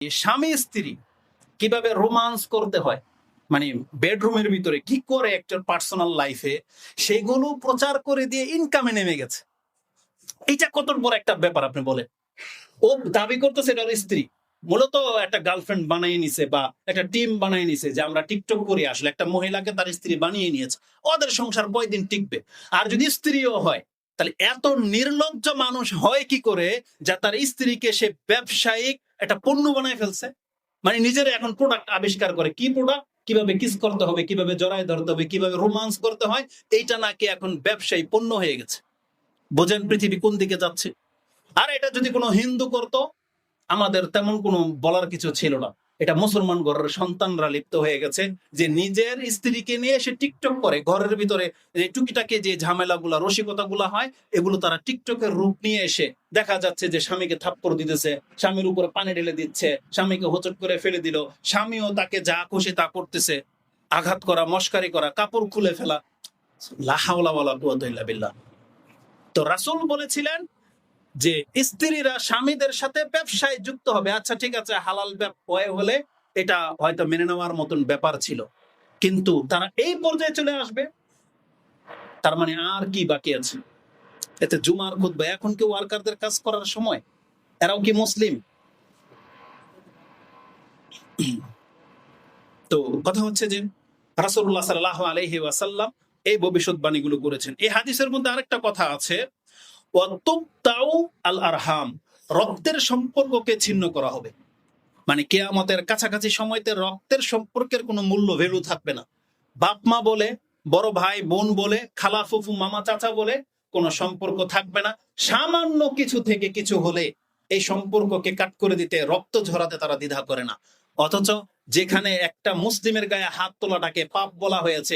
স্বামী স্ত্রী কিভাবে রোমান্স করতে হয়, মানে বেডরুমের ভিতরে কি করে একটা পার্সোনাল লাইফে, সেগুলো প্রচার করে দিয়ে ইনকামে নেমে গেছে। এটা কত বড় একটা ব্যাপার আপনি বলেন। ও দাবি করতেছে এটা ওর স্ত্রী, মূলত একটা গার্লফ্রেন্ড বানিয়ে নিছে বা একটা টিম বানিয়ে নিছে যে আমরা টিকটক করি। আসলে একটা মহিলাকে তার স্ত্রী বানিয়ে নিয়েছে, ওদের সংসার কয়দিন টিকবে? আর যদি স্ত্রীও হয়, তাহলে এত নির্লজ্জ মানুষ হয় কি করে যা তার স্ত্রীকে সে ব্যবসায়িক একটা পণ্য বানায় ফেলছে। মানে নিজের এখন প্রোডাক্ট আবিষ্কার করে, কি প্রোডাক্ট, কিভাবে কিস করতে হবে, কিভাবে জড়ায় ধরতে হবে, কিভাবে রোমান্স করতে হয়, এইটা নাকি এখন ব্যবসায়ী পণ্য হয়ে গেছে। বোঝেন পৃথিবী কোন দিকে যাচ্ছে। আর এটা যদি কোনো হিন্দু করত, আমাদের তেমন কোনো বলার কিছু ছিল না। এটা মুসলমান ঘরের সন্তানরা লিপ্ত হয়ে গেছে, যে নিজের স্ত্রীকে নিয়ে এসে টিকটক করে ঘরের ভিতরে, যে টুকিটাকে যে ঝামেলাগুলা রসিকতাগুলা হয়, এগুলো তারা টিকটকের রূপ নিয়ে এসে দেখা যাচ্ছে যে স্বামীকে থাপ্পড় দিতেছে, স্বামীর উপরে পানি ঢেলে দিচ্ছে, স্বামীকে হোঁচট করে ফেলে দিল, স্বামীও তাকে যা খুশি তা করতেছে, আঘাত করা, মস্কারি করা, কাপড় খুলে ফেলা। লা হাওলা ওয়ালা কুওয়াতা ইল্লা বিল্লাহ। তো রাসূল বলেছিলেন যে স্ত্রীরা স্বামীদের সাথে ব্যবসায় যুক্ত হবে। আচ্ছা ঠিক আছে, হালাল ব্যবসায় হলে এটা হয়তো মেনে নেওয়ার মতন ব্যাপার ছিল, কিন্তু তারা এই পর্যায়ে চলে আসবে, তার মানে আর কি বাকি আছে? এতে জুমার খুতবা, এখন কি ওয়ার্কারদের কাজ করার সময়? এরাও কি মুসলিম? তো কথা হচ্ছে যে রাসূলুল্লাহ সাল্লাল্লাহু আলাইহি ওয়াসাল্লাম এই ভবিষ্যৎবাণীগুলো করেছেন। এই হাদিসের মধ্যে আরেকটা কথা আছে, ওয়াতুকতাউ আল আরহাম, রক্তের সম্পর্ককে ছিন্ন করা হবে। মানে কিয়ামতের কাছাকাছি সময়তে রক্তের সম্পর্কের কোনো মূল্য, ভ্যালু থাকবে না। বাপ মা বলে, বড় ভাই বোন বলে, খালা ফুফু মামা চাচা বলে কোনো সম্পর্ক থাকবে না। সামান্য কিছু থেকে কিছু হলে এই সম্পর্ককে কাট করে দিতে, রক্ত ঝরাতে তারা দ্বিধা করে না। অথচ যেখানে একটা মুসলিমের গায়ে হাত তোলাটাকে পাপ বলা হয়েছে,